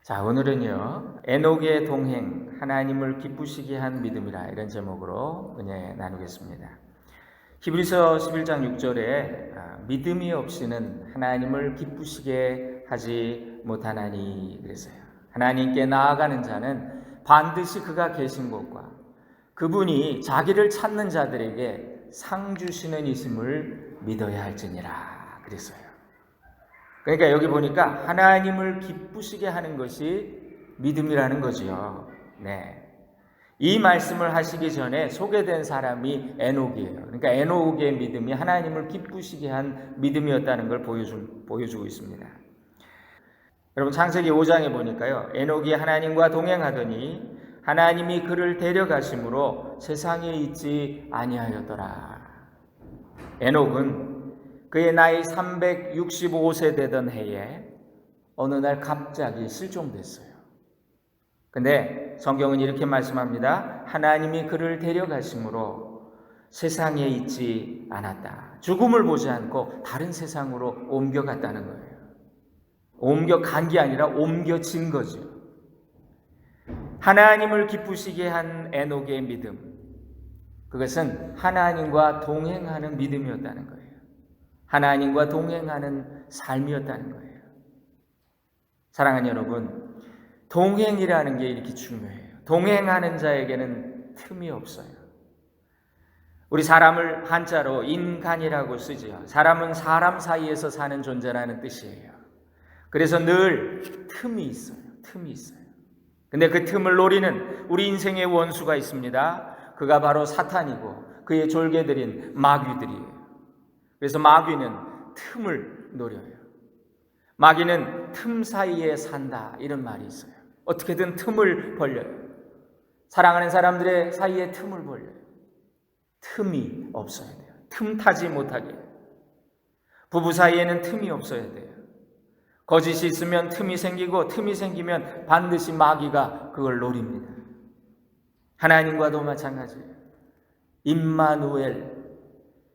자, 오늘은요, 에녹의 동행, 하나님을 기쁘시게 한 믿음이라 이런 제목으로 은혜 나누겠습니다. 히브리서 11장 6절에 믿음이 없이는 하나님을 기쁘시게 하지 못하나니 그랬어요. 하나님께 나아가는 자는 반드시 그가 계신 곳과 그분이 자기를 찾는 자들에게 상 주시는 이심을 믿어야 할지니라 그랬어요. 그러니까 여기 보니까 하나님을 기쁘시게 하는 것이 믿음이라는 거지요. 네. 이 말씀을 하시기 전에 소개된 사람이 에녹이에요. 그러니까 에녹의 믿음이 하나님을 기쁘시게 한 믿음이었다는 걸 보여주고 있습니다. 여러분 창세기 5장에 보니까요. 에녹이 하나님과 동행하더니 하나님이 그를 데려가심으로 세상에 있지 아니하였더라. 에녹은 그의 나이 365세 되던 해에 어느 날 갑자기 실종됐어요. 근데 성경은 이렇게 말씀합니다. 하나님이 그를 데려가심으로 세상에 있지 않았다. 죽음을 보지 않고 다른 세상으로 옮겨갔다는 거예요. 옮겨간 게 아니라 옮겨진 거죠. 하나님을 기쁘시게 한 에녹의 믿음, 그것은 하나님과 동행하는 믿음이었다는 거예요. 하나님과 동행하는 삶이었다는 거예요. 사랑하는 여러분, 동행이라는 게 이렇게 중요해요. 동행하는 자에게는 틈이 없어요. 우리 사람을 한자로 인간이라고 쓰지요. 사람은 사람 사이에서 사는 존재라는 뜻이에요. 그래서 늘 틈이 있어요. 틈이 있어요. 근데 그 틈을 노리는 우리 인생의 원수가 있습니다. 그가 바로 사탄이고 그의 졸개들인 마귀들이에요. 그래서 마귀는 틈을 노려요. 마귀는 틈 사이에 산다 이런 말이 있어요. 어떻게든 틈을 벌려요. 사랑하는 사람들의 사이에 틈을 벌려요. 틈이 없어야 돼요. 틈 타지 못하게. 부부 사이에는 틈이 없어야 돼요. 거짓이 있으면 틈이 생기고 틈이 생기면 반드시 마귀가 그걸 노립니다. 하나님과도 마찬가지예요. 임마누엘,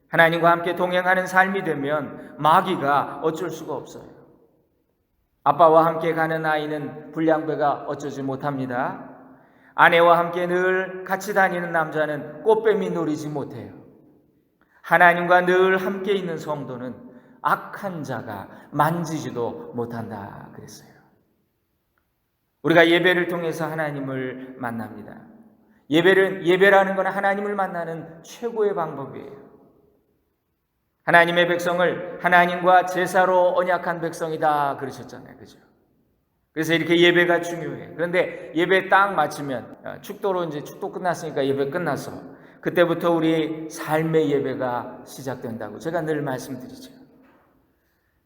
하나님과 함께 동행하는 삶이 되면 마귀가 어쩔 수가 없어요. 아빠와 함께 가는 아이는 불량배가 어쩌지 못합니다. 아내와 함께 늘 같이 다니는 남자는 꽃뱀이 노리지 못해요. 하나님과 늘 함께 있는 성도는 악한 자가 만지지도 못한다 그랬어요. 우리가 예배를 통해서 하나님을 만납니다. 예배라는 건 하나님을 만나는 최고의 방법이에요. 하나님의 백성을 하나님과 제사로 언약한 백성이다 그러셨잖아요. 그죠? 그래서 이렇게 예배가 중요해요. 그런데 예배 딱 마치면 축도로 이제 축도 끝났으니까 예배 끝나서 그때부터 우리 삶의 예배가 시작된다고 제가 늘 말씀드리죠.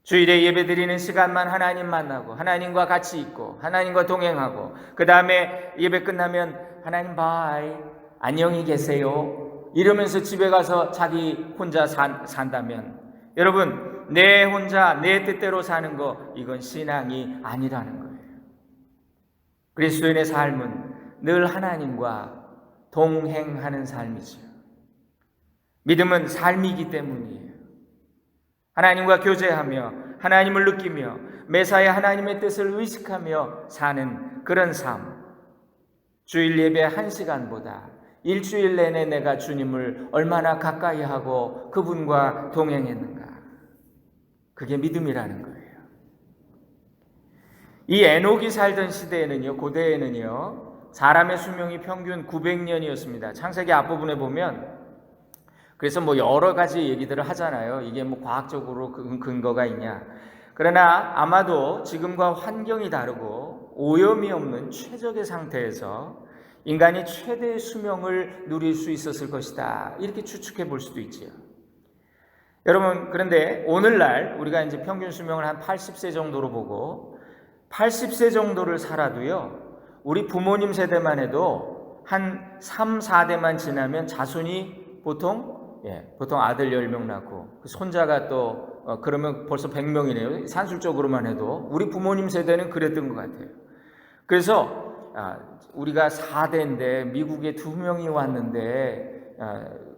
주일에 예배 드리는 시간만 하나님 만나고 하나님과 같이 있고 하나님과 동행하고 그 다음에 예배 끝나면 하나님 바이 안녕히 계세요 이러면서 집에 가서 자기 혼자 산다면 여러분 내 혼자 내 뜻대로 사는 거 이건 신앙이 아니라는 거예요. 그리스도인의 삶은 늘 하나님과 동행하는 삶이죠. 믿음은 삶이기 때문이에요. 하나님과 교제하며 하나님을 느끼며 매사에 하나님의 뜻을 의식하며 사는 그런 삶. 주일 예배 1시간보다 일주일 내내 내가 주님을 얼마나 가까이 하고 그분과 동행했는가. 그게 믿음이라는 거예요. 이 에녹이 살던 시대에는요, 고대에는요, 사람의 수명이 평균 900년이었습니다. 창세기 앞부분에 보면 그래서 뭐 여러 가지 얘기들을 하잖아요. 이게 뭐 과학적으로 근거가 있냐. 그러나 아마도 지금과 환경이 다르고 오염이 없는 최적의 상태에서 인간이 최대의 수명을 누릴 수 있었을 것이다. 이렇게 추측해 볼 수도 있지요. 여러분, 그런데 오늘날 우리가 이제 평균 수명을 한 80세 정도로 보고 80세 정도를 살아도요. 우리 부모님 세대만 해도 한 3, 4대만 지나면 자손이 보통 아들 10명 낳고 손자가 또 그러면 벌써 100명이네요. 산술적으로만 해도 우리 부모님 세대는 그랬던 것 같아요. 그래서 우리가 4대인데 미국에 2명이 왔는데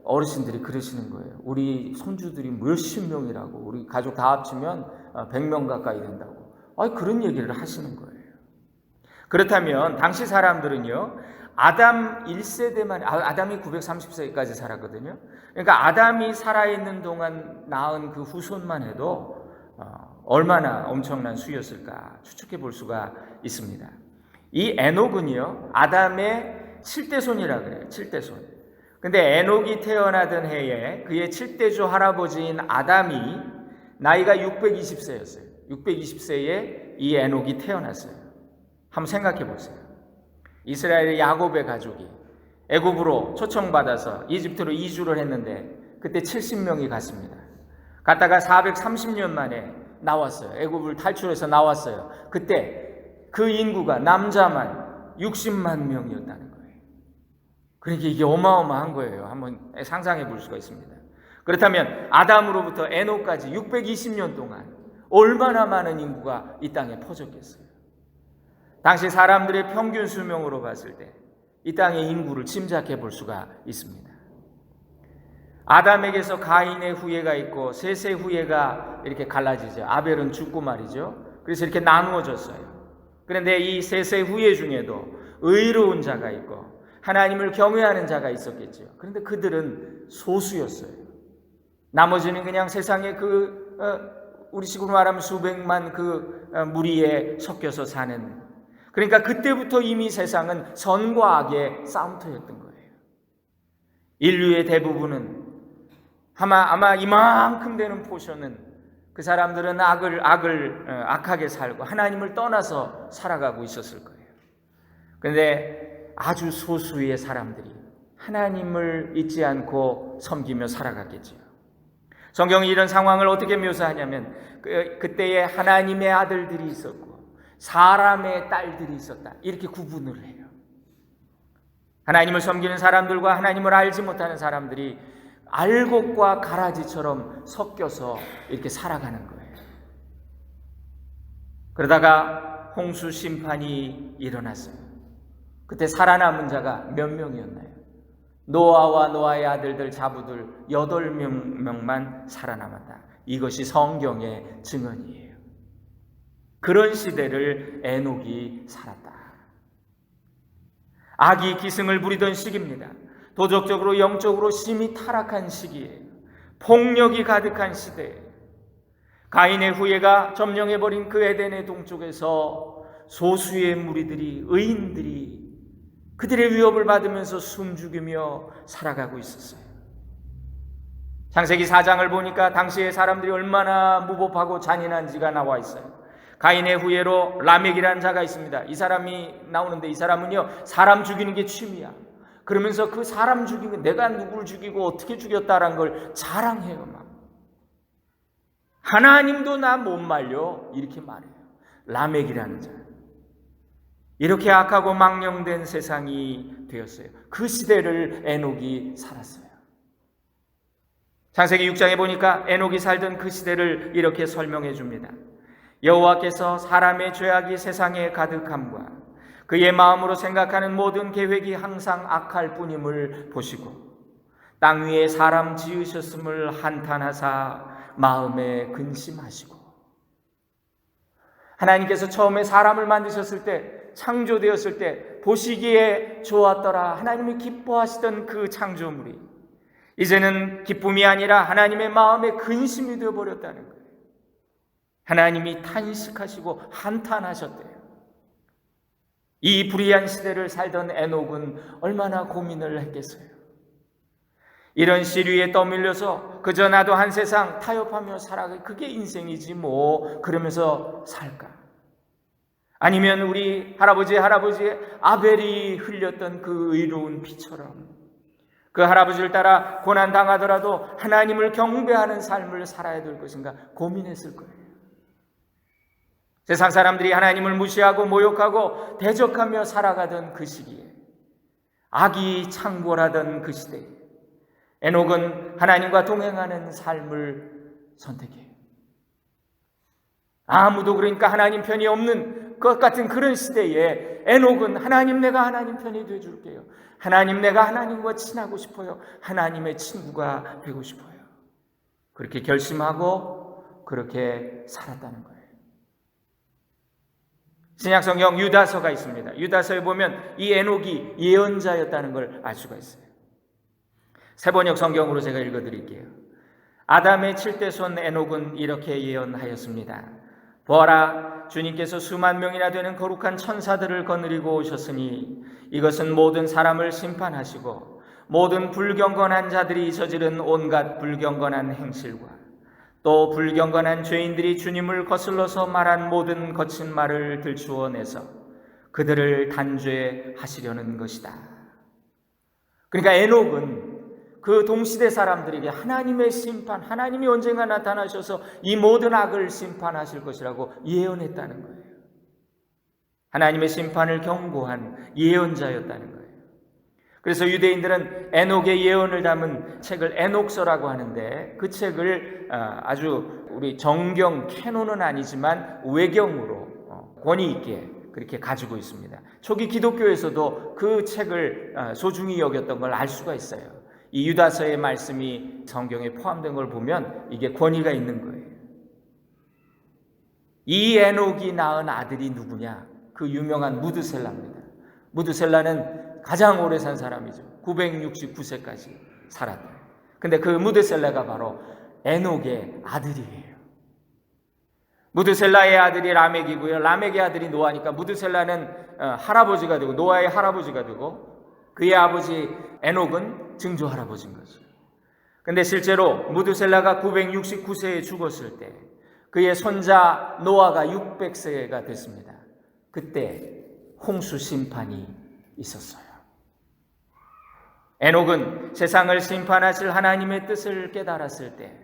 어르신들이 그러시는 거예요. 우리 손주들이 몇십 명이라고 우리 가족 다 합치면 100명 가까이 된다고. 그런 얘기를 하시는 거예요. 그렇다면 당시 사람들은요, 아담 1세대만, 아담이 930세까지 살았거든요. 그러니까 아담이 살아있는 동안 낳은 그 후손만 해도 얼마나 엄청난 수였을까 추측해 볼 수가 있습니다. 이 에녹은요, 아담의 7대손이라 그래요. 7대손. 근데 에녹이 태어나던 해에 그의 7대조 할아버지인 아담이 나이가 620세였어요. 620세에 이 에녹이 태어났어요. 한번 생각해 보세요. 이스라엘의 야곱의 가족이 애굽으로 초청받아서 이집트로 이주를 했는데 그때 70명이 갔습니다. 갔다가 430년 만에 나왔어요. 애굽을 탈출해서 나왔어요. 그때 그 인구가 남자만 60만 명이었다는 거예요. 그러니까 이게 어마어마한 거예요. 한번 상상해 볼 수가 있습니다. 그렇다면 아담으로부터 에녹까지 620년 동안 얼마나 많은 인구가 이 땅에 퍼졌겠어요. 당시 사람들의 평균 수명으로 봤을 때 이 땅의 인구를 짐작해 볼 수가 있습니다. 아담에게서 가인의 후예가 있고 셋의 후예가 이렇게 갈라지죠. 아벨은 죽고 말이죠. 그래서 이렇게 나누어졌어요. 그런데 이 셋의 후예 중에도 의로운 자가 있고 하나님을 경외하는 자가 있었겠죠. 그런데 그들은 소수였어요. 나머지는 그냥 세상에 우리식으로 말하면 수백만 무리에 섞여서 사는, 그러니까 그때부터 이미 세상은 선과 악의 싸움터였던 거예요. 인류의 대부분은 아마 이만큼 되는 포션은 그 사람들은 악하게 살고 하나님을 떠나서 살아가고 있었을 거예요. 그런데 아주 소수의 사람들이 하나님을 잊지 않고 섬기며 살아갔겠죠. 성경이 이런 상황을 어떻게 묘사하냐면 그때에 하나님의 아들들이 있었고 사람의 딸들이 있었다, 이렇게 구분을 해요. 하나님을 섬기는 사람들과 하나님을 알지 못하는 사람들이 알곡과 가라지처럼 섞여서 이렇게 살아가는 거예요. 그러다가 홍수 심판이 일어났어요. 그때 살아남은 자가 몇 명이었나요? 노아와 노아의 아들들 자부들 8명만 살아남았다. 이것이 성경의 증언이에요. 그런 시대를 에녹이 살았다. 악이 기승을 부리던 시기입니다. 도덕적으로 영적으로 심히 타락한 시기예요. 폭력이 가득한 시대예요. 가인의 후예가 점령해버린 그 에덴의 동쪽에서 소수의 무리들이, 의인들이 그들의 위협을 받으면서 숨죽이며 살아가고 있었어요. 창세기 4장을 보니까 당시의 사람들이 얼마나 무법하고 잔인한지가 나와 있어요. 가인의 후예로 라멕이라는 자가 있습니다. 이 사람이 나오는데 이 사람은요, 사람 죽이는 게 취미야. 그러면서 그 사람 죽이면 내가 누구를 죽이고 어떻게 죽였다라는 걸 자랑해요. 막 하나님도 나 못 말려, 이렇게 말해요. 라멕이라는 자. 이렇게 악하고 망령된 세상이 되었어요. 그 시대를 에녹이 살았어요. 창세기 6장에 보니까 에녹이 살던 그 시대를 이렇게 설명해 줍니다. 여호와께서 사람의 죄악이 세상에 가득함과 그의 마음으로 생각하는 모든 계획이 항상 악할 뿐임을 보시고 땅 위에 사람 지으셨음을 한탄하사 마음에 근심하시고. 하나님께서 처음에 사람을 만드셨을 때, 창조되었을 때 보시기에 좋았더라, 하나님이 기뻐하시던 그 창조물이 이제는 기쁨이 아니라 하나님의 마음에 근심이 되어버렸다는 거예요. 하나님이 탄식하시고 한탄하셨대요. 이 불의한 시대를 살던 에녹은 얼마나 고민을 했겠어요. 이런 시류에 떠밀려서 그저 나도 한 세상 타협하며 살아가, 그게 인생이지 뭐, 그러면서 살까? 아니면 우리 할아버지의 아벨이 흘렸던 그 의로운 피처럼 그 할아버지를 따라 고난당하더라도 하나님을 경배하는 삶을 살아야 될 것인가 고민했을 거예요. 세상 사람들이 하나님을 무시하고 모욕하고 대적하며 살아가던 그 시기에, 악이 창궐하던 그 시대에 에녹은 하나님과 동행하는 삶을 선택해요. 아무도 그러니까 하나님 편이 없는 것 같은 그런 시대에 에녹은 하나님, 내가 하나님 편이 되어줄게요. 하나님, 내가 하나님과 친하고 싶어요. 하나님의 친구가 되고 싶어요. 그렇게 결심하고 그렇게 살았다는 거예요. 신약성경 유다서가 있습니다. 유다서에 보면 이 에녹이 예언자였다는 걸 알 수가 있어요. 세번역 성경으로 제가 읽어드릴게요. 아담의 7대 손 에녹은 이렇게 예언하였습니다. 보아라, 주님께서 수만 명이나 되는 거룩한 천사들을 거느리고 오셨으니 이것은 모든 사람을 심판하시고 모든 불경건한 자들이 저지른 온갖 불경건한 행실과 또 불경건한 죄인들이 주님을 거슬러서 말한 모든 거친 말을 들추어내서 그들을 단죄하시려는 것이다. 그러니까 에녹은 그 동시대 사람들에게 하나님의 심판, 하나님이 언젠가 나타나셔서 이 모든 악을 심판하실 것이라고 예언했다는 거예요. 하나님의 심판을 경고한 예언자였다는 거예요. 그래서 유대인들은 에녹의 예언을 담은 책을 에녹서라고 하는데 그 책을 아주 우리 정경 캐논은 아니지만 외경으로 권위 있게 그렇게 가지고 있습니다. 초기 기독교에서도 그 책을 소중히 여겼던 걸 알 수가 있어요. 이 유다서의 말씀이 성경에 포함된 걸 보면 이게 권위가 있는 거예요. 이 에녹이 낳은 아들이 누구냐? 그 유명한 무드셀라입니다. 무드셀라는 가장 오래 산 사람이죠. 969세까지 살았다. 근데 그 무드셀라가 바로 에녹의 아들이에요. 무드셀라의 아들이 라멕이고요. 라멕의 아들이 노아니까 무드셀라는 할아버지가 되고 노아의 할아버지가 되고 그의 아버지 에녹은 증조 할아버지인 거죠. 근데 실제로 무드셀라가 969세에 죽었을 때 그의 손자 노아가 600세가 됐습니다. 그때 홍수 심판이 있었어요. 에녹은 세상을 심판하실 하나님의 뜻을 깨달았을 때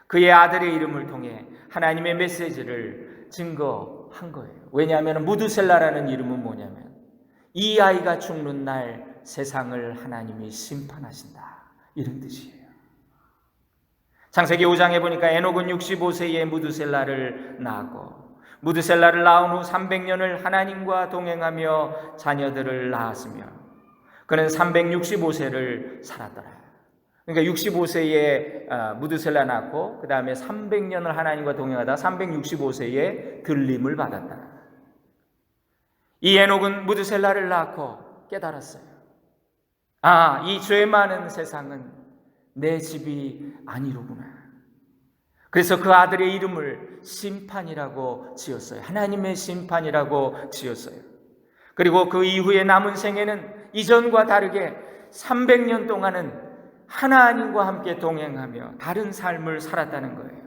그의 아들의 이름을 통해 하나님의 메시지를 증거한 거예요. 왜냐하면 무드셀라라는 이름은 뭐냐면 이 아이가 죽는 날 세상을 하나님이 심판하신다, 이런 뜻이에요. 창세기 5장에 보니까 에녹은 65세에 무드셀라를 낳았고 무드셀라를 낳은 후 300년을 하나님과 동행하며 자녀들을 낳았으며 그는 365세를 살았더라. 그러니까 65세에 무드셀라 낳고 그 다음에 300년을 하나님과 동행하다 365세에 들림을 받았다. 이 에녹은 무드셀라를 낳고 깨달았어요. 이 죄 많은 세상은 내 집이 아니로구나. 그래서 그 아들의 이름을 심판이라고 지었어요. 하나님의 심판이라고 지었어요. 그리고 그 이후에 남은 생애는 이전과 다르게 300년 동안은 하나님과 함께 동행하며 다른 삶을 살았다는 거예요.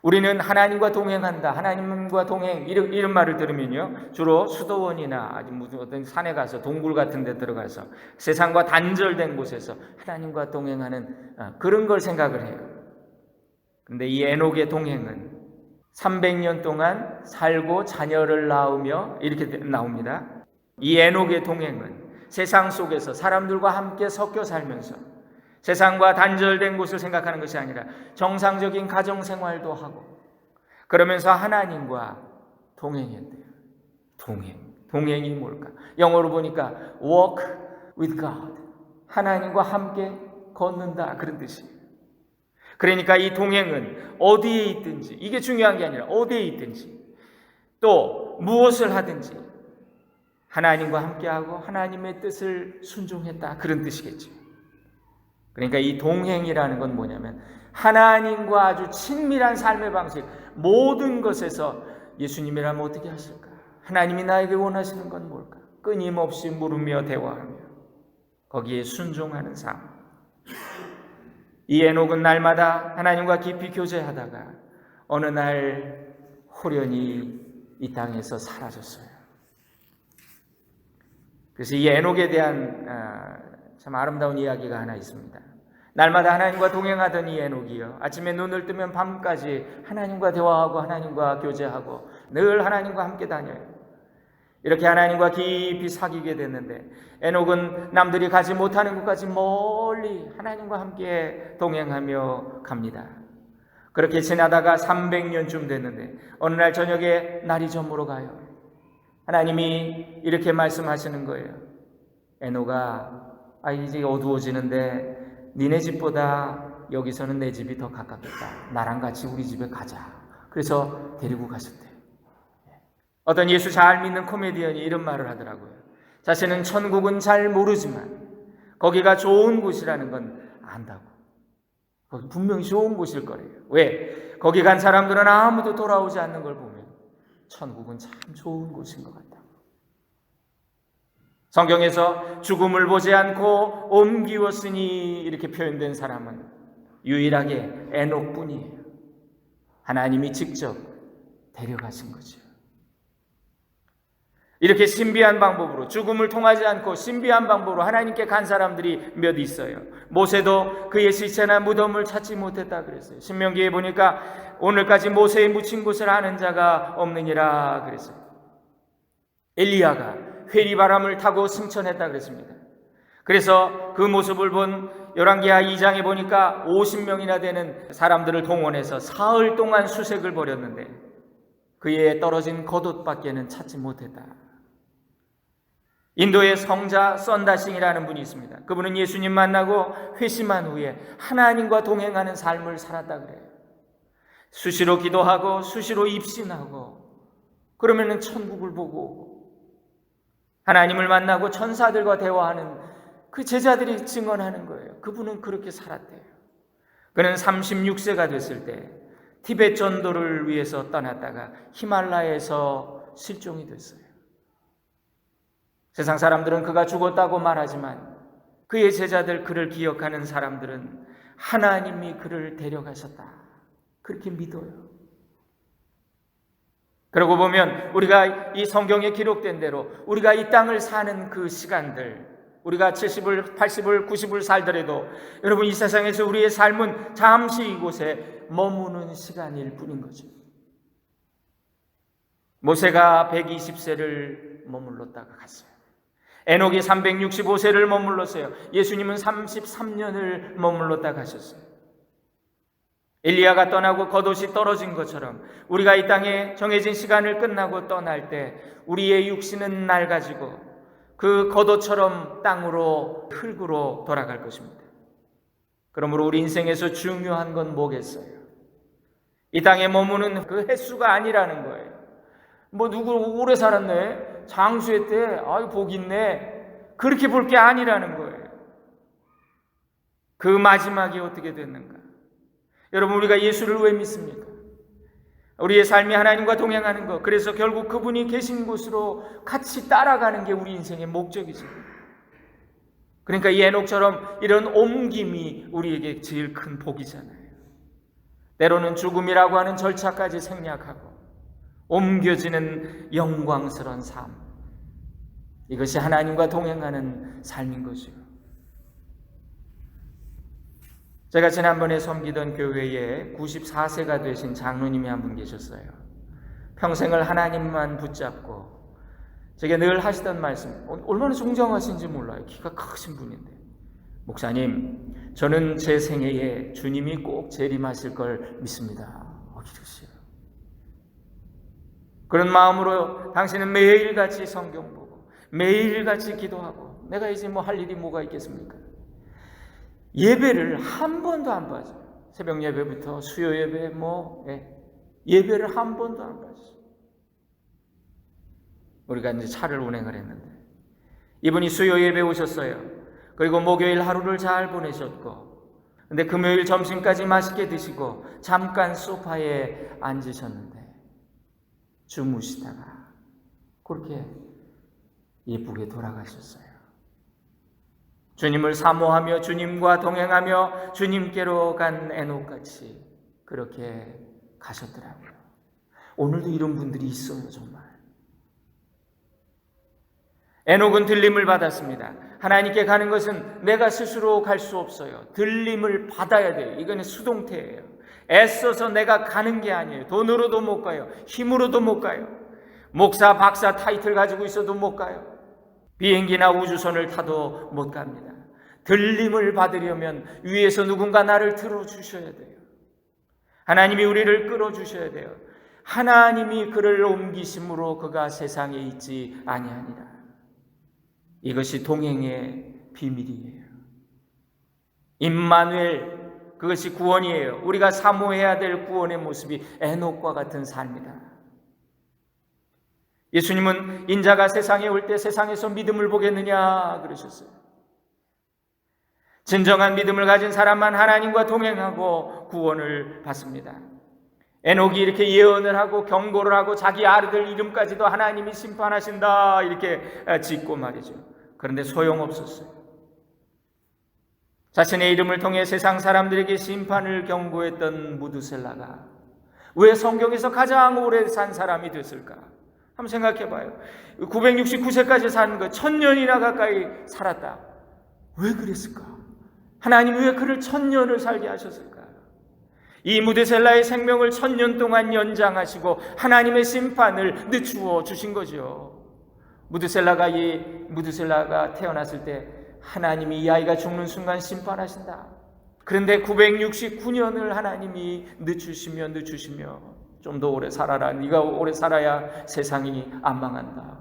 우리는 하나님과 동행한다, 하나님과 동행 이런 말을 들으면요 주로 수도원이나 아주 무슨 어떤 산에 가서 동굴 같은 데 들어가서 세상과 단절된 곳에서 하나님과 동행하는 그런 걸 생각을 해요. 근데 이 에녹의 동행은 300년 동안 살고 자녀를 낳으며 이렇게 나옵니다. 이 에녹의 동행은 세상 속에서 사람들과 함께 섞여 살면서 세상과 단절된 곳을 생각하는 것이 아니라 정상적인 가정생활도 하고 그러면서 하나님과 동행했대요. 동행이 뭘까? 영어로 보니까 walk with God, 하나님과 함께 걷는다, 그런 뜻이에요. 그러니까 이 동행은 어디에 있든지, 이게 중요한 게 아니라 어디에 있든지 또 무엇을 하든지 하나님과 함께하고 하나님의 뜻을 순종했다, 그런 뜻이겠죠. 그러니까 이 동행이라는 건 뭐냐면 하나님과 아주 친밀한 삶의 방식, 모든 것에서 예수님이라면 어떻게 하실까? 하나님이 나에게 원하시는 건 뭘까? 끊임없이 물으며 대화하며 거기에 순종하는 삶. 이 에녹은 날마다 하나님과 깊이 교제하다가 어느 날 호련히 이 땅에서 사라졌어요. 그래서 이 에녹에 대한 참 아름다운 이야기가 하나 있습니다. 날마다 하나님과 동행하던 이 에녹이요, 아침에 눈을 뜨면 밤까지 하나님과 대화하고 하나님과 교제하고 늘 하나님과 함께 다녀요. 이렇게 하나님과 깊이 사귀게 됐는데 에녹은 남들이 가지 못하는 곳까지 멀리 하나님과 함께 동행하며 갑니다. 그렇게 지나다가 300년쯤 됐는데 어느 날 저녁에 날이 저물어 가요. 하나님이 이렇게 말씀하시는 거예요. 에녹아, 이제 어두워지는데 니네 집보다 여기서는 내 집이 더 가깝겠다. 나랑 같이 우리 집에 가자. 그래서 데리고 가셨대요. 어떤 예수 잘 믿는 코미디언이 이런 말을 하더라고요. 자신은 천국은 잘 모르지만 거기가 좋은 곳이라는 건 안다고. 거기 분명히 좋은 곳일 거래요. 왜? 거기 간 사람들은 아무도 돌아오지 않는 걸 보면 천국은 참 좋은 곳인 것 같다. 성경에서 죽음을 보지 않고 옮기웠으니 이렇게 표현된 사람은 유일하게 에녹뿐이에요. 하나님이 직접 데려가신 거죠. 이렇게 신비한 방법으로, 죽음을 통하지 않고 신비한 방법으로 하나님께 간 사람들이 몇 있어요. 모세도 그의 시체나 무덤을 찾지 못했다 그랬어요. 신명기에 보니까 오늘까지 모세의 묻힌 곳을 아는 자가 없느니라 그랬어요. 엘리야가 회리바람을 타고 승천했다 그랬습니다. 그래서 그 모습을 본 열왕기하 2장에 보니까 50명이나 되는 사람들을 동원해서 사흘 동안 수색을 벌였는데 그의 떨어진 겉옷밖에는 찾지 못했다. 인도의 성자 썬다싱이라는 분이 있습니다. 그분은 예수님 만나고 회심한 후에 하나님과 동행하는 삶을 살았다 그래요. 수시로 기도하고 수시로 입신하고 그러면은 천국을 보고 오고 하나님을 만나고 천사들과 대화하는 그 제자들이 증언하는 거예요. 그분은 그렇게 살았대요. 그는 36세가 됐을 때 티베트 전도를 위해서 떠났다가 히말라야에서 실종이 됐어요. 세상 사람들은 그가 죽었다고 말하지만 그의 제자들, 그를 기억하는 사람들은 하나님이 그를 데려가셨다, 그렇게 믿어요. 그러고 보면 우리가 이 성경에 기록된 대로 우리가 이 땅을 사는 그 시간들, 우리가 70을, 80을, 90을 살더라도 여러분 이 세상에서 우리의 삶은 잠시 이곳에 머무는 시간일 뿐인 거죠. 모세가 120세를 머물렀다가 갔어요. 에녹이 365세를 머물렀어요. 예수님은 33년을 머물렀다 가셨어요. 엘리야가 떠나고 겉옷이 떨어진 것처럼 우리가 이 땅에 정해진 시간을 끝나고 떠날 때 우리의 육신은 낡아지고 그 겉옷처럼 땅으로, 흙으로 돌아갈 것입니다. 그러므로 우리 인생에서 중요한 건 뭐겠어요? 이 땅에 머무는 그 횟수가 아니라는 거예요. 뭐 누구 오래 살았네, 장수했대, 아유 복 있네, 그렇게 볼 게 아니라는 거예요. 그 마지막이 어떻게 됐는가? 여러분, 우리가 예수를 왜 믿습니까? 우리의 삶이 하나님과 동행하는 것, 그래서 결국 그분이 계신 곳으로 같이 따라가는 게 우리 인생의 목적이죠. 그러니까 이 에녹처럼 이런 옮김이 우리에게 제일 큰 복이잖아요. 때로는 죽음이라고 하는 절차까지 생략하고 옮겨지는 영광스러운 삶, 이것이 하나님과 동행하는 삶인 거죠. 제가 지난번에 섬기던 교회에 94세가 되신 장로님이 한 분 계셨어요. 평생을 하나님만 붙잡고 제게 늘 하시던 말씀, 얼마나 존경하신지 몰라요. 키가 크신 분인데, 목사님, 저는 제 생애에 주님이 꼭 재림하실 걸 믿습니다. 이러시요. 그런 마음으로 당신은 매일같이 성경 보고 매일같이 기도하고, 내가 이제 뭐 할 일이 뭐가 있겠습니까? 예배를 한 번도 안 빠져요. 새벽 예배부터 수요 예배, 예배를 한 번도 안 빠져요. 우리가 이제 차를 운행을 했는데 이분이 수요 예배 오셨어요. 그리고 목요일 하루를 잘 보내셨고, 근데 금요일 점심까지 맛있게 드시고 잠깐 소파에 앉으셨는데 주무시다가 그렇게 예쁘게 돌아가셨어요. 주님을 사모하며 주님과 동행하며 주님께로 간 에녹같이 그렇게 가셨더라고요. 오늘도 이런 분들이 있어요. 정말. 에녹은 들림을 받았습니다. 하나님께 가는 것은 내가 스스로 갈 수 없어요. 들림을 받아야 돼요. 이거는 수동태예요. 애써서 내가 가는 게 아니에요. 돈으로도 못 가요. 힘으로도 못 가요. 목사, 박사 타이틀 가지고 있어도 못 가요. 비행기나 우주선을 타도 못 갑니다. 들림을 받으려면 위에서 누군가 나를 들어주셔야 돼요. 하나님이 우리를 끌어주셔야 돼요. 하나님이 그를 옮기심으로 그가 세상에 있지 아니하니라. 이것이 동행의 비밀이에요. 임마누엘, 그것이 구원이에요. 우리가 사모해야 될 구원의 모습이 에녹과 같은 삶이다. 예수님은 인자가 세상에 올 때 세상에서 믿음을 보겠느냐 그러셨어요. 진정한 믿음을 가진 사람만 하나님과 동행하고 구원을 받습니다. 에녹이 이렇게 예언을 하고 경고를 하고 자기 아들 이름까지도 하나님이 심판하신다 이렇게 짓고 말이죠. 그런데 소용없었어요. 자신의 이름을 통해 세상 사람들에게 심판을 경고했던 무드셀라가 왜 성경에서 가장 오래 산 사람이 됐을까? 한번 생각해 봐요. 969세까지 산 거 1000년이나 가까이 살았다. 왜 그랬을까? 하나님이 왜 그를 1000년을 살게 하셨을까? 이 무드셀라의 생명을 1000년 동안 연장하시고 하나님의 심판을 늦추어 주신 거죠. 무드셀라가 태어났을 때 하나님이 이 아이가 죽는 순간 심판하신다. 그런데 969년을 하나님이 늦추시며 좀 더 오래 살아라. 네가 오래 살아야 세상이 안 망한다.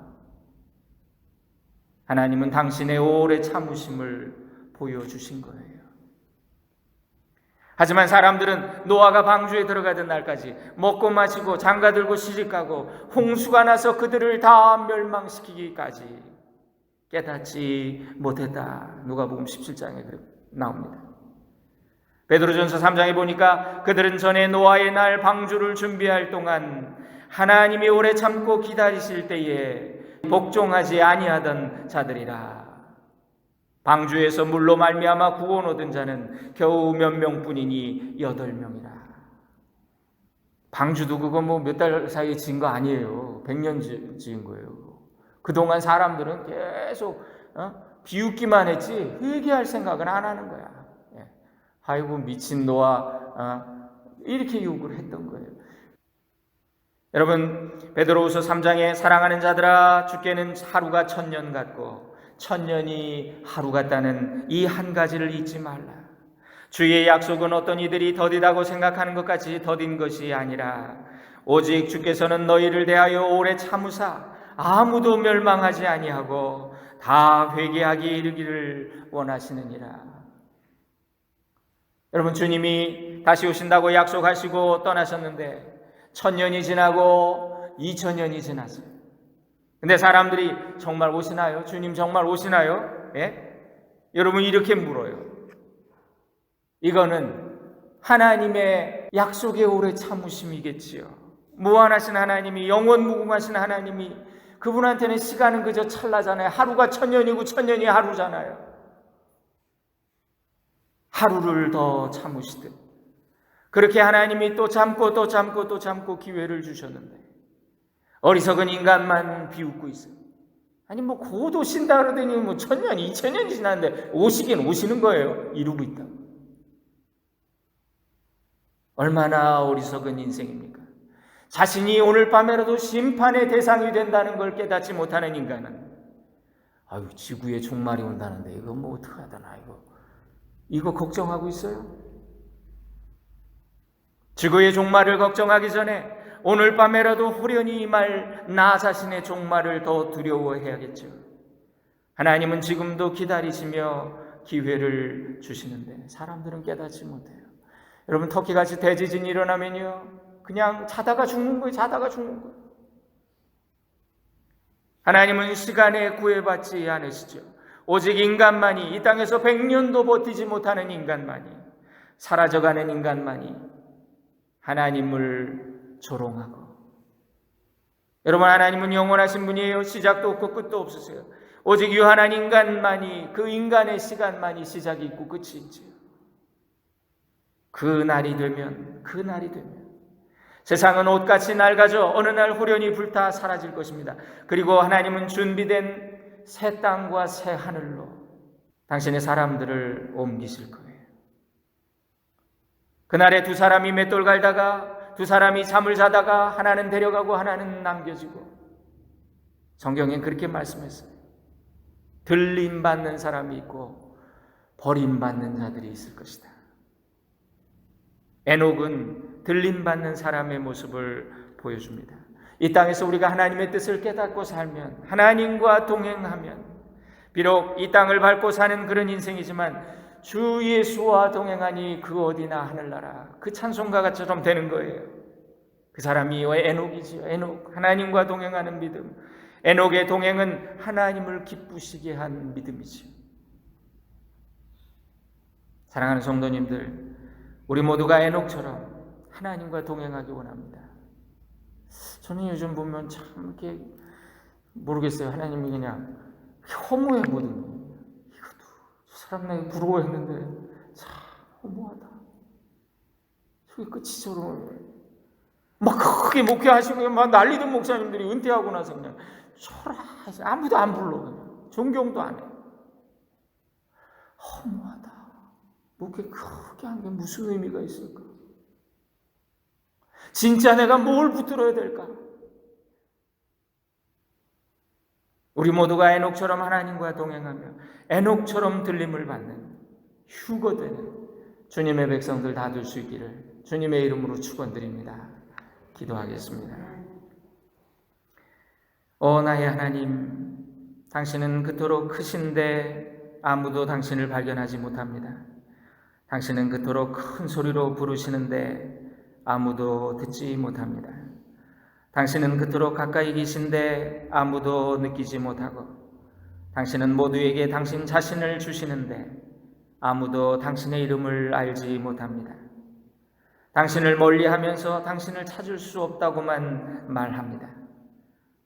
하나님은 당신의 오래 참으심을 보여주신 거예요. 하지만 사람들은 노아가 방주에 들어가던 날까지 먹고 마시고 장가들고 시집가고 홍수가 나서 그들을 다 멸망시키기까지 깨닫지 못했다. 누가복음 17장에 나옵니다. 베드로전서 3장에 보니까 그들은 전에 노아의 날 방주를 준비할 동안 하나님이 오래 참고 기다리실 때에 복종하지 아니하던 자들이라. 방주에서 물로 말미암아 구원 얻은 자는 겨우 몇 명뿐이니 8명이라. 방주도 그거 몇 달 사이에 지은 거 아니에요. 100년 지은 거예요. 그동안 사람들은 계속 비웃기만 했지 회개할 생각은 안 하는 거야. 아이고 미친 노아 이렇게 욕을 했던 거예요. 여러분 베드로후서 3장에 사랑하는 자들아 주께는 하루가 1000년 같고 1000년이 하루 같다는 이 한 가지를 잊지 말라. 주의 약속은 어떤 이들이 더디다고 생각하는 것 같이 더딘 것이 아니라 오직 주께서는 너희를 대하여 오래 참으사 아무도 멸망하지 아니하고 다 회개하기 이르기를 원하시느니라. 여러분 주님이 다시 오신다고 약속하시고 떠나셨는데 1000년이 지나고 2000년이 지났어요. 근데 사람들이 정말 오시나요? 주님 정말 오시나요? 예? 여러분 이렇게 물어요. 이거는 하나님의 약속의 오래 참으심이겠지요. 무한하신 하나님이 영원무궁하신 하나님이 그분한테는 시간은 그저 찰나잖아요. 하루가 1000년이고 1000년이 하루잖아요. 하루를 더 참으시듯 그렇게 하나님이 또 참고 기회를 주셨는데 어리석은 인간만 비웃고 있어요. 아니 곧 오신다 그러더니 1000년 2000년이 지났는데 오시긴 오시는 거예요. 이러고 있다. 얼마나 어리석은 인생입니까? 자신이 오늘 밤에라도 심판의 대상이 된다는 걸 깨닫지 못하는 인간은 아유 지구에 종말이 온다는데 이거 어떡하다나 이거 걱정하고 있어요? 지구의 종말을 걱정하기 전에 오늘 밤에라도 호련히 임할 나 자신의 종말을 더 두려워해야겠죠. 하나님은 지금도 기다리시며 기회를 주시는데 사람들은 깨닫지 못해요. 여러분 터키같이 대지진이 일어나면요 그냥 자다가 죽는 거예요. 하나님은 시간에 구애받지 않으시죠. 오직 인간만이 이 땅에서 100년도 버티지 못하는 인간만이 사라져가는 인간만이 하나님을 조롱하고 여러분 하나님은 영원하신 분이에요. 시작도 없고 끝도 없으세요. 오직 유한한 인간만이 그 인간의 시간만이 시작이 있고 끝이 있지요. 그 날이 되면 세상은 옷같이 낡아져 어느 날 호련히 불타 사라질 것입니다. 그리고 하나님은 준비된 새 땅과 새 하늘로 당신의 사람들을 옮기실 거예요. 그날에 두 사람이 맷돌 갈다가 두 사람이 잠을 자다가 하나는 데려가고 하나는 남겨지고 성경엔 그렇게 말씀했어요. 들림받는 사람이 있고 버림받는 자들이 있을 것이다. 에녹은 들림받는 사람의 모습을 보여줍니다. 이 땅에서 우리가 하나님의 뜻을 깨닫고 살면 하나님과 동행하면 비록 이 땅을 밟고 사는 그런 인생이지만 주 예수와 동행하니 그 어디나 하늘나라 그 찬송가처럼 되는 거예요. 그 사람이 에녹이지요. 에녹, 하나님과 동행하는 믿음. 에녹의 동행은 하나님을 기쁘시게 한 믿음이지요. 사랑하는 성도님들, 우리 모두가 에녹처럼 하나님과 동행하기 원합니다. 저는 요즘 보면 참 이렇게 모르겠어요. 하나님이 그냥 허무해거든요. 이것도 저 사람 내가 부러워했는데 참 허무하다. 저게 끝이처럼 막 크게 목회하시고 막 난리던 목사님들이 은퇴하고 나서 그냥 초라 아무도 안 불러 그냥 존경도 안 해. 허무하다. 목회 크게 한 게 무슨 의미가 있을까? 진짜 내가 뭘 붙들어야 될까? 우리 모두가 에녹처럼 하나님과 동행하며 에녹처럼 들림을 받는 휴거되는 주님의 백성들 다 될 수 있기를 주님의 이름으로 축원드립니다. 기도하겠습니다. 나의 하나님, 당신은 그토록 크신데 아무도 당신을 발견하지 못합니다. 당신은 그토록 큰 소리로 부르시는데 아무도 듣지 못합니다. 당신은 그토록 가까이 계신데 아무도 느끼지 못하고, 당신은 모두에게 당신 자신을 주시는데 아무도 당신의 이름을 알지 못합니다. 당신을 멀리하면서 당신을 찾을 수 없다고만 말합니다.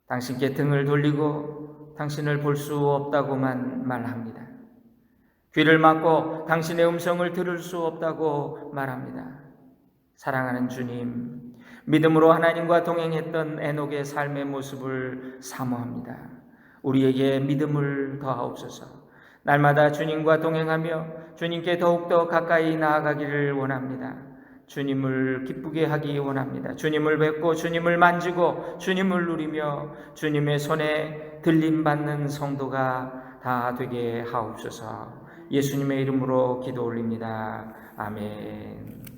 당신께 등을 돌리고 당신을 볼 수 없다고만 말합니다. 귀를 막고 당신의 음성을 들을 수 없다고 말합니다. 사랑하는 주님, 믿음으로 하나님과 동행했던 에녹의 삶의 모습을 사모합니다. 우리에게 믿음을 더하옵소서. 날마다 주님과 동행하며 주님께 더욱더 가까이 나아가기를 원합니다. 주님을 기쁘게 하기 원합니다. 주님을 뵙고 주님을 만지고 주님을 누리며 주님의 손에 들림받는 성도가 다 되게 하옵소서. 예수님의 이름으로 기도 올립니다. 아멘.